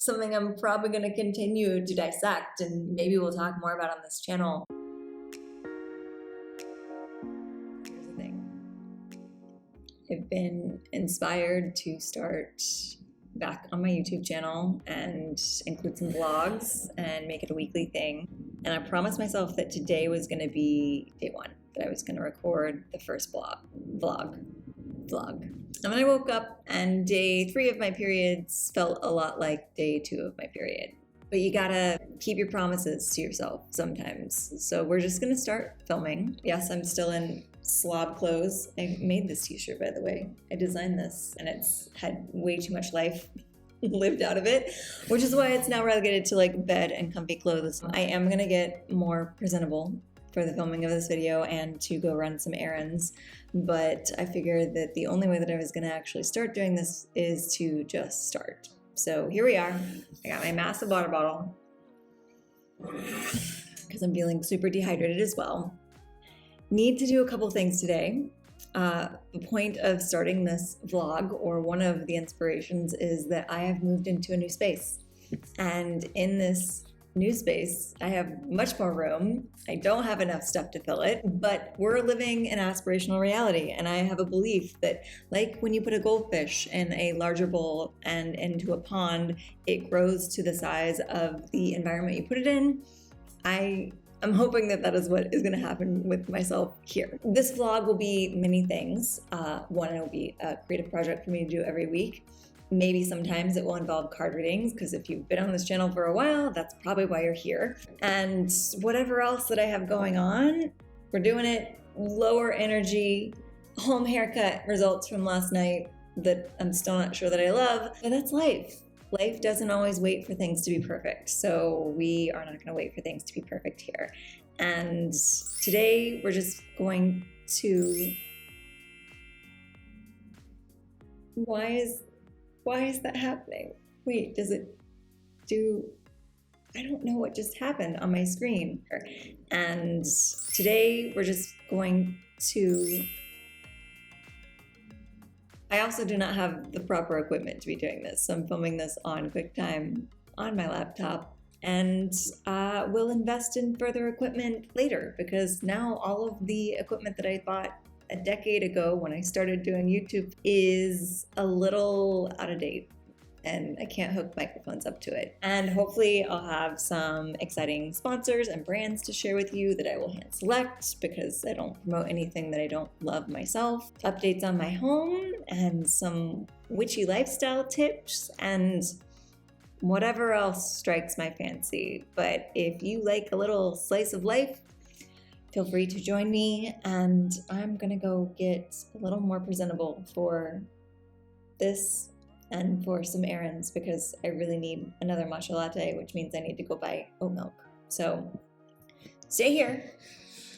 something I'm probably going to continue to dissect, and maybe we'll talk more about on this channel. Here's the thing. I've been inspired to start back on my YouTube channel and include some vlogs and make it a weekly thing. And I promised myself that today was going to be day one, that I was going to record the first vlog. And then I woke up and day 3 of my periods felt a lot like day 2 of my period. But you gotta keep your promises to yourself sometimes. So we're just gonna start filming. Yes, I'm still in slob clothes. I made this t-shirt, by the way. I designed this and it's had way too much life lived out of it, which is why it's now relegated to like bed and comfy clothes. I am gonna get more presentable for the filming of this video and to go run some errands, but I figured that the only way that I was gonna actually start doing this is to just start. So here we are. I got my massive water bottle because I'm feeling super dehydrated as well. Need to do a couple things today. The point of starting this vlog, or one of the inspirations, is that I have moved into a new space. And in this new space, I have much more room. I don't have enough stuff to fill it, but we're living an aspirational reality. And I have a belief that, like when you put a goldfish in a larger bowl and into a pond, it grows to the size of the environment you put it in. I'm hoping that that is what is going to happen with myself here. This vlog will be many things. One, it will be a creative project for me to do every week. Maybe sometimes it will involve card readings, because if you've been on this channel for a while, that's probably why you're here. And whatever else that I have going on, we're doing it lower energy, home haircut results from last night that I'm still not sure that I love, but that's life. Life doesn't always wait for things to be perfect, so we are not going to wait for things to be perfect here. And today we're just going to... Why is that happening? Wait, does it do... I don't know what just happened on my screen. And today we're just going to... I also do not have the proper equipment to be doing this, so I'm filming this on QuickTime on my laptop, and we'll invest in further equipment later, because now all of the equipment that I bought a decade ago when I started doing YouTube is a little out of date, and I can't hook microphones up to it. And hopefully I'll have some exciting sponsors and brands to share with you that I will hand select, because I don't promote anything that I don't love myself. Updates on my home and some witchy lifestyle tips and whatever else strikes my fancy. But if you like a little slice of life, feel free to join me, and I'm gonna go get a little more presentable for this and for some errands, because I really need another matcha latte, which means I need to go buy oat milk. So stay here.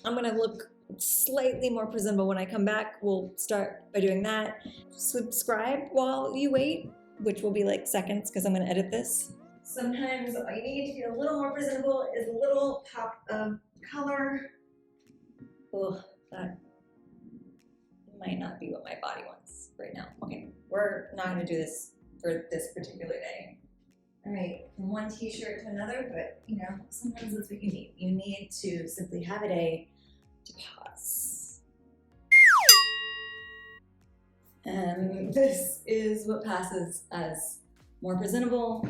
I'm gonna look slightly more presentable when I come back. We'll start by doing that. Subscribe while you wait, which will be like seconds because I'm gonna edit this. Sometimes all you need to be a little more presentable is a little pop of color. Oh, that might not be what my body wants right now. Okay, we're not gonna do this for this particular day. All right, from one t-shirt to another, but you know, sometimes that's what you need. You need to simply have a day to pause. And this is what passes as more presentable,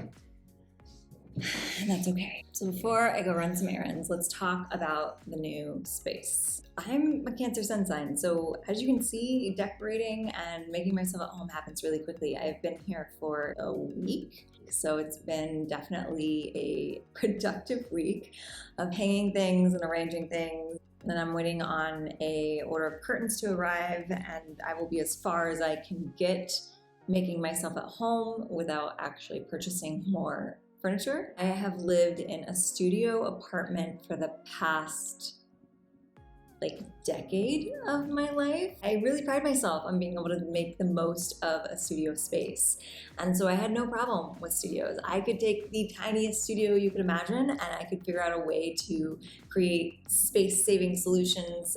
and that's okay. So before I go run some errands, let's talk about the new space. I'm a Cancer sun sign, so as you can see, decorating and making myself at home happens really quickly. I've been here for a week, so it's been definitely a productive week of hanging things and arranging things. And then I'm waiting on a order of curtains to arrive, and I will be as far as I can get making myself at home without actually purchasing more furniture. I have lived in a studio apartment for the past like decade of my life, I really pride myself on being able to make the most of a studio space. And so I had no problem with studios. I could take the tiniest studio you could imagine and I could figure out a way to create space-saving solutions.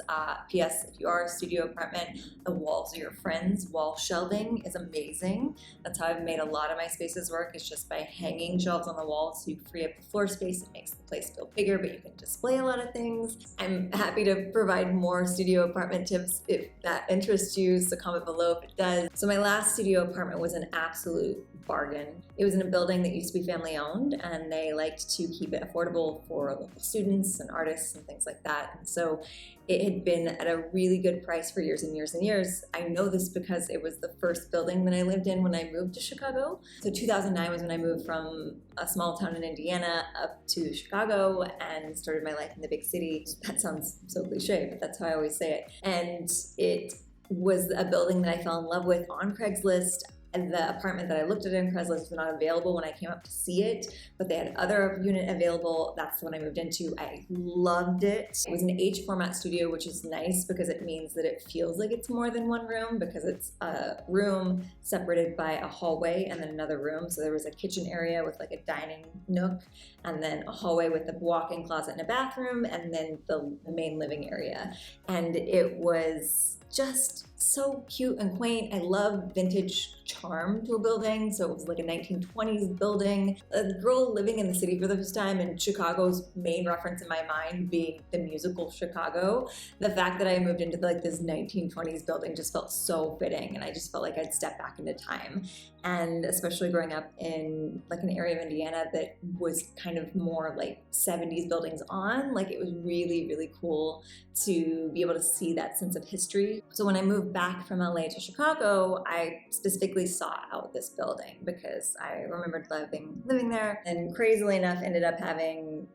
P.S. If you are a studio apartment, the walls are your friends. Wall shelving is amazing. That's how I've made a lot of my spaces work, is just by hanging shelves on the walls so you free up the floor space. It makes the place feel bigger, but you can display a lot of things. I'm happy to provide more studio apartment tips if that interests you, so comment below if it does. So my last studio apartment was an absolute bargain. It was in a building that used to be family owned, and they liked to keep it affordable for local students and artists and things like that. And so it had been at a really good price for years and years and years. I know this because it was the first building that I lived in when I moved to Chicago. So 2009 was when I moved from a small town in Indiana up to Chicago and started my life in the big city. That sounds so cliche, but that's how I always say it. And it was a building that I fell in love with on Craigslist. And the apartment that I looked at in Craigslist was not available when I came up to see it, but they had other unit available. That's the one I moved into. I loved it. It was an H format studio, which is nice because it means that it feels like it's more than one room, because it's a room separated by a hallway and then another room. So there was a kitchen area with like a dining nook, and then a hallway with a walk-in closet and a bathroom, and then the main living area. And it was just so cute and quaint. I love vintage charm to a building. So it was like a 1920s building. A girl living in the city for the first time, and Chicago's main reference in my mind being the musical Chicago. The fact that I moved into like this 1920s building just felt so fitting, and I just felt like I'd step back into time. And especially growing up in like an area of Indiana that was kind of more like 70s buildings on, like it was really, really cool to be able to see that sense of history. So when I moved back from LA to Chicago, I specifically sought out this building because I remembered living there, and crazily enough ended up having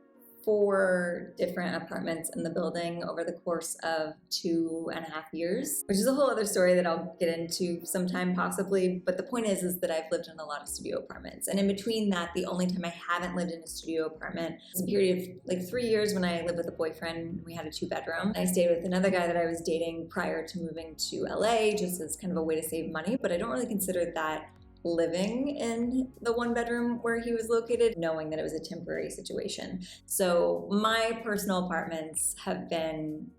4 different apartments in the building over the course of 2.5 years, which is a whole other story that I'll get into sometime possibly. But the point is that I've lived in a lot of studio apartments. And in between that, the only time I haven't lived in a studio apartment was a period of like 3 years when I lived with a boyfriend. We had a 2-bedroom. I stayed with another guy that I was dating prior to moving to LA, just as kind of a way to save money. But I don't really consider that living in the 1-bedroom where he was located, knowing that it was a temporary situation. So my personal apartments have been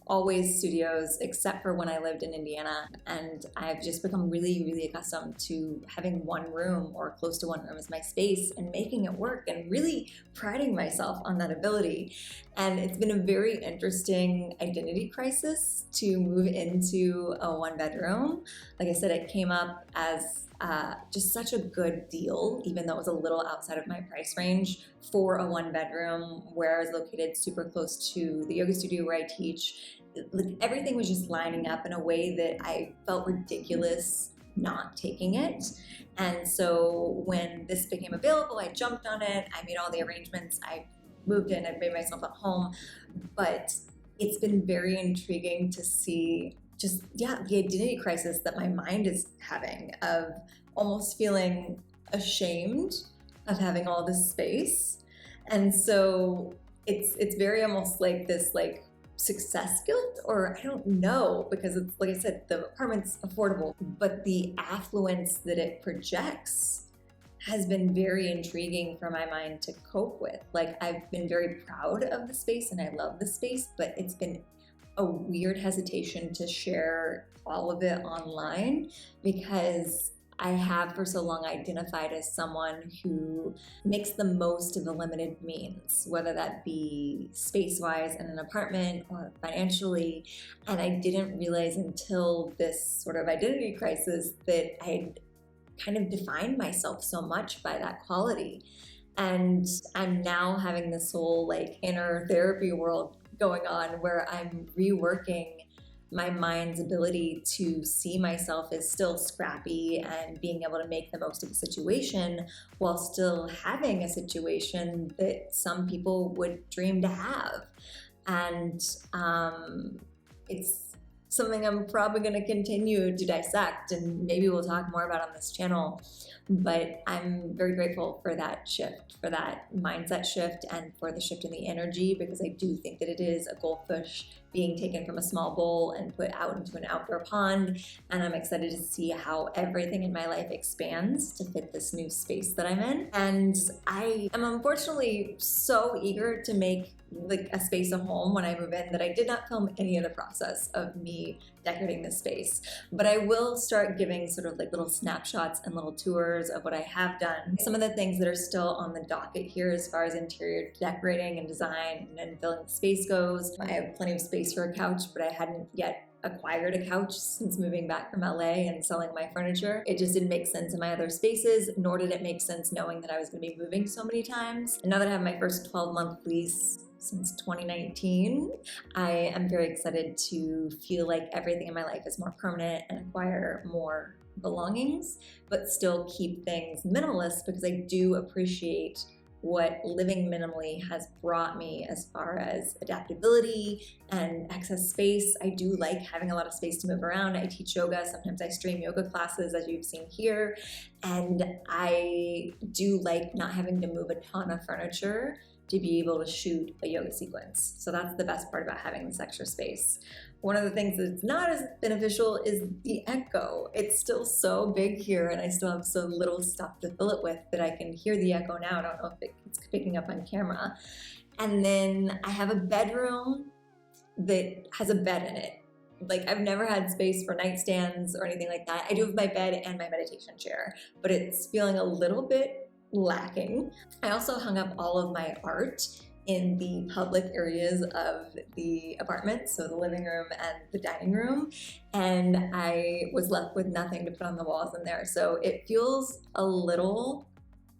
always studios, except for when I lived in Indiana. And I've just become really, really accustomed to having one room or close to one room as my space and making it work, and really priding myself on that ability. And it's been a very interesting identity crisis to move into a 1-bedroom. Like I said, it came up as just such a good deal, even though it was a little outside of my price range for a 1-bedroom where I was located super close to the yoga studio where I teach. Like, everything was just lining up in a way that I felt ridiculous not taking it. And so when this became available, I jumped on it. I made all the arrangements. I moved in. I made myself at home. But it's been very intriguing to see just, the identity crisis that my mind is having, of almost feeling ashamed of having all this space. And so it's very almost like this like success guilt, or I don't know, because it's like I said, the apartment's affordable, but the affluence that it projects has been very intriguing for my mind to cope with. Like, I've been very proud of the space and I love the space, but it's been a weird hesitation to share all of it online, because I have for so long identified as someone who makes the most of the limited means, whether that be space-wise in an apartment or financially. And I didn't realize until this sort of identity crisis that I kind of defined myself so much by that quality. And I'm now having this whole like inner therapy world going on where I'm reworking my mind's ability to see myself as still scrappy and being able to make the most of a situation while still having a situation that some people would dream to have. And it's something I'm probably going to continue to dissect, and maybe we'll talk more about on this channel. But I'm very grateful for that shift, for that mindset shift, and for the shift in the energy, because I do think that it is a goldfish being taken from a small bowl and put out into an outdoor pond. And I'm excited to see how everything in my life expands to fit this new space that I'm in. And I am unfortunately so eager to make like a space a home when I move in that I did not film any of the process of me decorating this space. But I will start giving sort of like little snapshots and little tours of what I have done. Some of the things that are still on the docket here as far as interior decorating and design and filling the space goes. I have plenty of space for a couch, but I hadn't yet acquired a couch since moving back from LA and selling my furniture. It just didn't make sense in my other spaces, nor did it make sense knowing that I was going to be moving so many times. And now that I have my first 12-month lease since 2019, I am very excited to feel like everything in my life is more permanent and acquire more belongings, but still keep things minimalist, because I do appreciate what living minimally has brought me as far as adaptability and excess space. I do like having a lot of space to move around. I teach yoga. Sometimes I stream yoga classes, as you've seen here. And I do like not having to move a ton of furniture to be able to shoot a yoga sequence. So that's the best part about having this extra space. One of the things that's not as beneficial is the echo. It's still so big here, and I still have so little stuff to fill it with that I can hear the echo now. I don't know if it's picking up on camera. And then I have a bedroom that has a bed in it. Like, I've never had space for nightstands or anything like that. I do have my bed and my meditation chair, but it's feeling a little bit lacking. I also hung up all of my art in the public areas of the apartment, so the living room and the dining room, and I was left with nothing to put on the walls in there. So it feels a little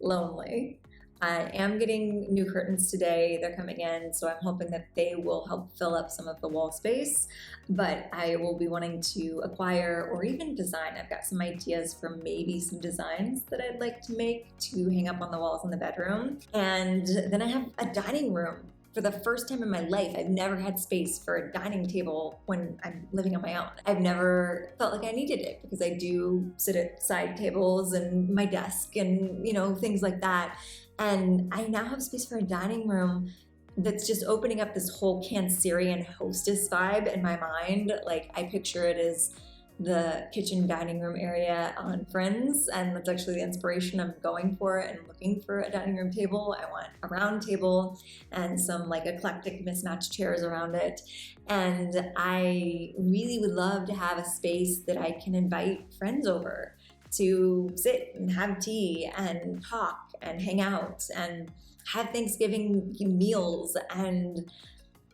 lonely. I am getting new curtains today. They're coming in, so I'm hoping that they will help fill up some of the wall space, but I will be wanting to acquire or even design. I've got some ideas for maybe some designs that I'd like to make to hang up on the walls in the bedroom. And then I have a dining room. For the first time in my life, I've never had space for a dining table when I'm living on my own. I've never felt like I needed it, because I do sit at side tables and my desk and, you know, things like that. And I now have space for a dining room that's just opening up this whole Cancerian hostess vibe in my mind. Like, I picture it as the kitchen dining room area on Friends, and that's actually the inspiration I'm going for and looking for a dining room table. I want a round table and some like eclectic mismatched chairs around it. And I really would love to have a space that I can invite friends over to sit and have tea and talk and hang out and have Thanksgiving meals. And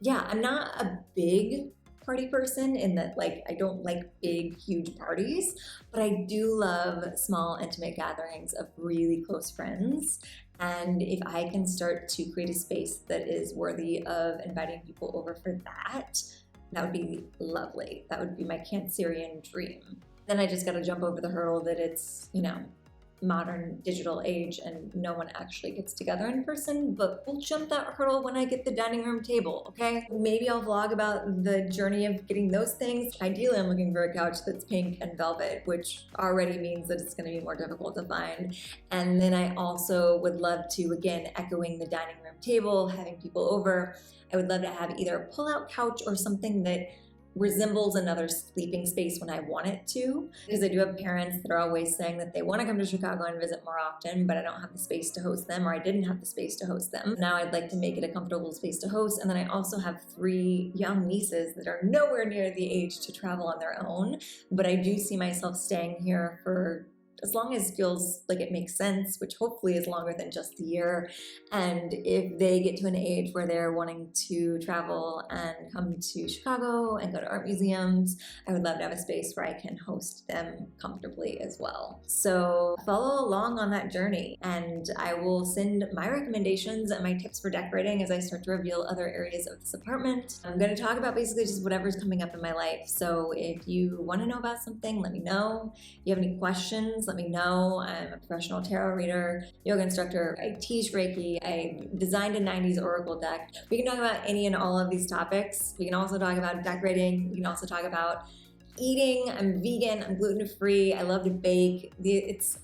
yeah, I'm not a big party person in that, like, I don't like big, huge parties, but I do love small, intimate gatherings of really close friends. And if I can start to create a space that is worthy of inviting people over for that, that would be lovely. That would be my Cancerian dream. Then I just got to jump over the hurdle that it's, you know, modern digital age and no one actually gets together in person, but we'll jump that hurdle when I get the dining room table, okay? Maybe I'll vlog about the journey of getting those things. Ideally, I'm looking for a couch that's pink and velvet, which already means that it's gonna be more difficult to find. And then I also would love to, again, echoing the dining room table, having people over, I would love to have either a pull-out couch or something that resembles another sleeping space when I want it to, because I do have parents that are always saying that they want to come to Chicago and visit more often, but I don't have the space to host them, or I didn't have the space to host them. Now I'd like to make it a comfortable space to host. And then I also have 3 young nieces that are nowhere near the age to travel on their own, but I do see myself staying here for as long as it feels like it makes sense, which hopefully is longer than just a year. And if they get to an age where they're wanting to travel and come to Chicago and go to art museums, I would love to have a space where I can host them comfortably as well. So follow along on that journey, and I will send my recommendations and my tips for decorating as I start to reveal other areas of this apartment. I'm going to talk about basically just whatever's coming up in my life. So if you want to know about something, let me know. If you have any questions, let me know. I'm a professional tarot reader, yoga instructor. I teach Reiki. I designed a 90s oracle deck. We can talk about any and all of these topics. We can also talk about decorating. We can also talk about eating. I'm vegan, I'm gluten-free, I love to bake.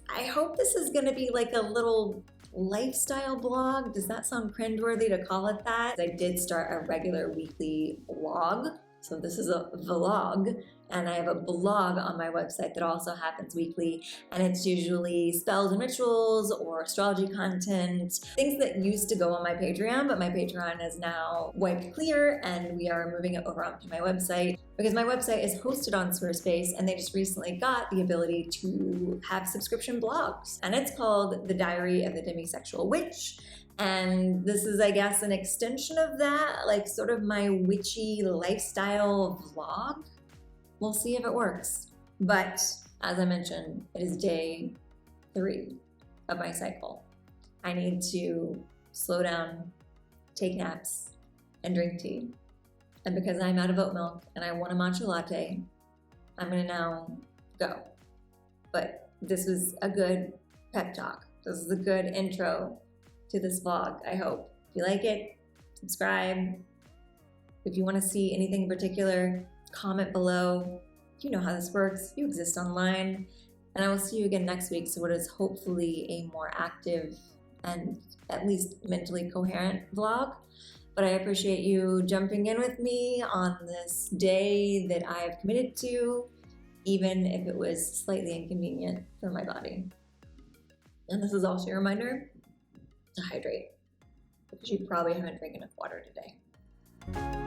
I hope this is gonna be like a little lifestyle blog. Does that sound cringeworthy to call it that? I did start a regular weekly vlog. So this is a vlog, and I have a blog on my website that also happens weekly, and it's usually spells and rituals or astrology content, things that used to go on my Patreon, but my Patreon is now wiped clear, and we are moving it over onto my website because my website is hosted on Squarespace, and they just recently got the ability to have subscription blogs, and it's called The Diary of the Demisexual Witch. And this is, I guess, an extension of that, like sort of my witchy lifestyle vlog. We'll see if it works. But as I mentioned, it is day 3 of my cycle. I need to slow down, take naps, and drink tea. And because I'm out of oat milk and I want a matcha latte, I'm gonna now go. But this was a good pep talk. This is a good intro to this vlog, I hope. If you like it, subscribe. If you want to see anything in particular, comment below. You know how this works. You exist online. And I will see you again next week, so what is hopefully a more active and at least mentally coherent vlog. But I appreciate you jumping in with me on this day that I have committed to, even if it was slightly inconvenient for my body. And this is also a reminder to hydrate, because you probably haven't drank enough water today.